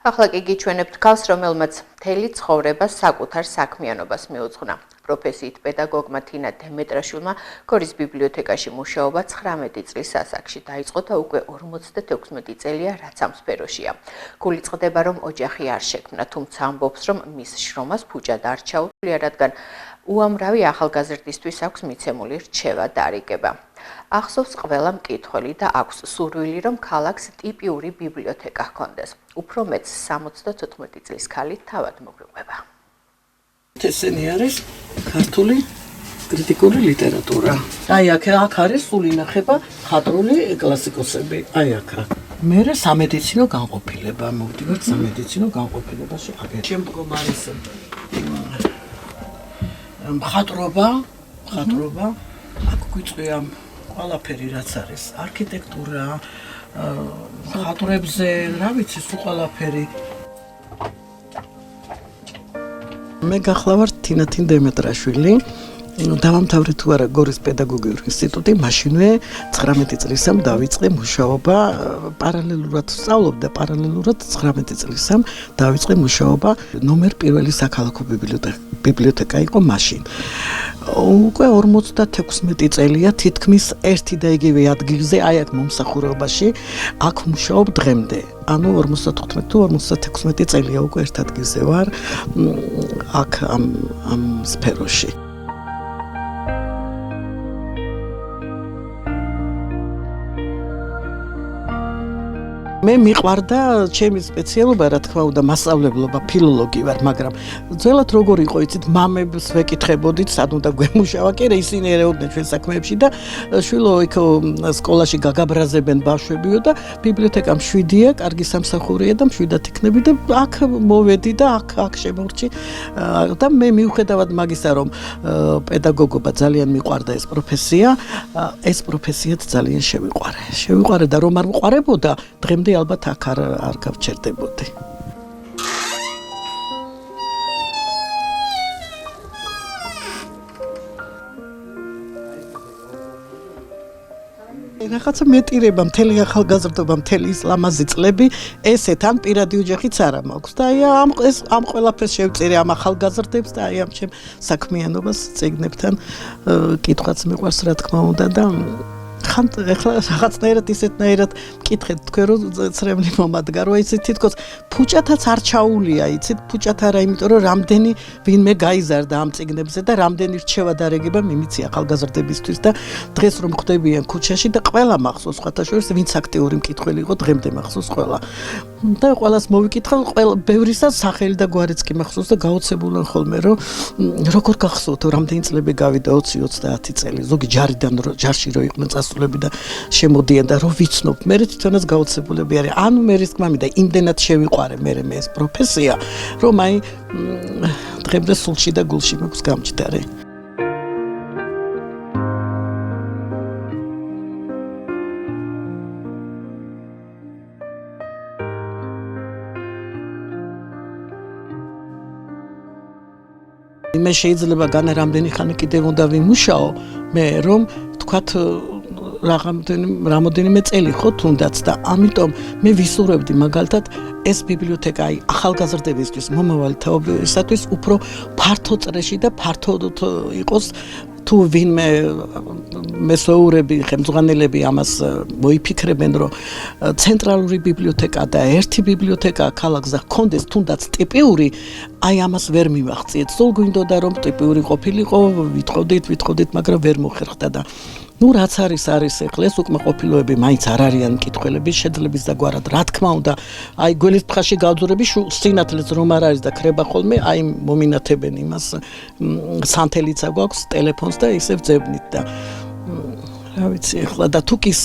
ახლა კი გიჩვენებთ ქალს, რომელმაც მთელი ცხოვრება საკუთარ საქმიანობას მიუძღვნა. პროფესიით პედაგოგმა თინა დემეტრაშვილმა გორის ბიბლიოთეკაში მუშაობა 19 წლის ასაკში დაიწყო და უკვე 56 წელია რაც ამ სფეროშია. გულიწყდება, რომ ოჯახი არ შექმნა, თუმცა ამბობს, რომ მის შრომას ფუჭად არ ჩაუთვლია, რადგან უამრავი ახალგაზრდისთვის აქვს მიცემული რჩევა დარიგება. ახსოვს ყველა მკითხველი და აქვს სურვილი, რომ ქალაქს ტიპიური ბიბლიოთეკა ჰქონდეს. უფრო მეც 74 წლის ქალი თავად მოგვიყვება. ესენი არის ქართული კრიტიკული ლიტერატურა. აი აქ არის სულ ინახება ხატრული კლასიკოსები. აი აქ. მერე სამედიცინო განყოფილება, მოვდივართ სამედიცინო განყოფილებაში. შემდგომ არის მხატვრობა, აქ გვიწვია ყველაფერი რაც არის, არქიტექტურა, მხატვრებზე, რა ვიცი, სულ ყველაფერი. მე გახლავართ თინა დემეტრაშვილი. დავამთავრე თუ არა გორის პედაგოგიური ინსტიტუტი, მაშინვე 19 წლისამ დავიწყე მუშაობა, პარალელურად სწავლობდა, პარალელურად 19 წლისამ დავიწყე მუშაობა, ნომერ 1 საქალაქო ბიბლიოთეკა იყო მაშინ. უკვე 56 წელია თითქმის ერთი და იგივე ადგილზე, აი აქ მომსახურებაში, აქ მუშაობ დღემდე. ანუ 55 თუ 56 წელია უკვე ერთ ადგილზე ვარ, აქ ამ სფეროში. მე მიყვარდა ჩემი სპეციალობა, რა თქმა უნდა, მასწავლებლობა, ფილოლოგი ვარ, მაგრამ ძველად როგორ იყო, იცით, მამებს ვეკითხებოდით, სად უნდა გვემუშავა, კი რა ისინი ერეოდნენ ჩვენ საქმეებში და შვილო იქ სკოლაში გაგაბრაზებენ ბავშვებიო და ბიბლიოთეკა მშვიდია, კარგი სამსახურია და მშვიდად იქნები და აქ მოვედი და აქ შემორჩი და მე მიუხედავად მაგისა, რომ პედაგოგობა ძალიან მიყვარდა ეს პროფესიაც ძალიან შევიყვარე და რომ არ მიყვარებოდა, დღემდე ალბათ აქ არ გავჩერდებოდი. რაღაცა მეტირება მთელი ახალგაზრდობა, მთელი ის ლამაზი წლები, ესეთ ან პირადი ოჯახიც არა მაქვს და აი ამ ყველაფერს შევწირე ამ ახალგაზრდებს და აი ამ ჩემ საქმიანობას წიგნებთან კითხვაც მიყვარს რა თქმა უნდა და ეხლა რაღაცნაირად ისეთნაირად მკითხეთ თქვენ რომ წრემლი მომადგა რომ იცით თითქოს ფუჭათაც არ ჩაულია იცით ფუჭათ არა იმიტომ რომ რამდენი ვინმე გაიზარდა ამ წიგნებზე და რამდენი რჩევა დარეგება მიმიცი ახალგაზრდებისთვის და დღეს რომ ხვდებიან ქუჩაში და ყველა მახსოვს სხვათა შორის ვინც აქტიური მკითხველი იყო დღემდე მახსოვს ყველა და ყველას მოვიკითხავ ყველა ბევრისაც სახელი და გვარიც კი მახსოვს და გაოცებულან ხოლმე რომ როგორ გახსოვთ რამდენი წლები გავიდა 20-30 წელი ზოგი ჯარში რო იყვნენ წასულები და შემოდიან და რომ ვიცნობ მე თვითონაც გაოცებულები არის ანუ მე ის თქმა მინდა იმდენად შევიყვარე მე ეს პროფესია რომ აი დღემდე სულში და გულში მაქვს გამჭდარი მე შეიძლება განა რამდენი ხანი კიდევ უნდა ვიმუშაო მე რომ თქვათ რამოდენიმე წელი ხო თუნდაც და ამიტომ მე ვისურვებდი მაგალითად ეს ბიბლიოთეკა აი ახალგაზრდებისთვის მომავალი თაობისათვის უფრო ფართო წრეში და ფართოდ იყოს თუ ვინმე მესვეურები ხელმძღვანელები ამას მოიფიქრებენ რომ ცენტრალური ბიბლიოთეკა და ერთი ბიბლიოთეკა ქალაქზე ჰქონდეს თუნდაც ტიპიური აი ამას ვერ მივახციეთ სულ გვინდოდა რომ ტიპიური ყოფილიყო ვითხოვდით მაგრამ ვერ მოხერხდა და ну რაც არის ეხლა ეს უკმაყოფილოები მაინც არ არიან მკითხველები შეძლებს და გვარად რა თქმა უნდა აი გველის თხაში გავძურები სინათლეც რომ არ არის და ქრება ხოლმე აი მომინათებენ იმას სანთელიც აქვს ტელეფონს და ისევ ძებნით და რა ვიცი ეხლა და თუკის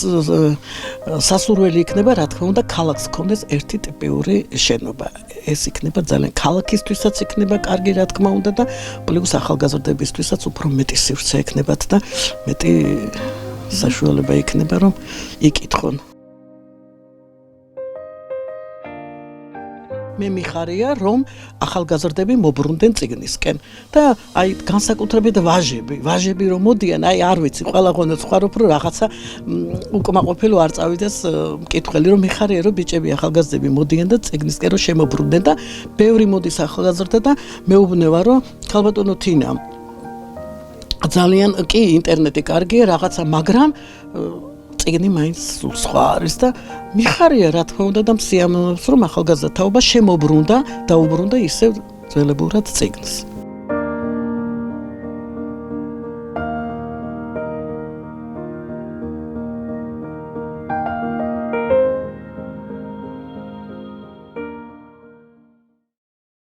სასურველი იქნება რა თქმა უნდა ქალაქს ჰქონდეს ერთი ტიპიური შენობა ეს იქნება ძალიან ქალაქისთვისაც იქნება კარგი რა თქმა უნდა და პლუს ახალგაზრდებისთვისაც უფრო მეტი სივრცე ექნებათ და მეტი საშუალება იქნება რომ იკითხონ მე მიხარია რომ ახალგაზრდები მობრუნდნენ წიგნისკენ და აი განსაკუთრებით ვაჟები რომ მოდიან აი არ ვიცი ყველა ხონდა ცხოვრობ რომ რაღაცა უკმაყოფილო არ წავიდეს მკითხველი რომ მიხარია რომ ბიჭები ახალგაზრდები მოდიან და წიგნისკენ რომ შემობრუნდნენ და ბევრი მოდის ახალგაზრდა და მეუბნება რომ ქალბატონო თინა ძალიან კი ინტერნეტი კარგია რაღაცა მაგრამ წიგნი მაინც სხვა არის და მიხარია რა თქმა უნდა და მსიამოვნებს რომ ახალგაზრდა თაობა შემობრუნდა და უბრუნდა ისევ ძველებურად წიგნს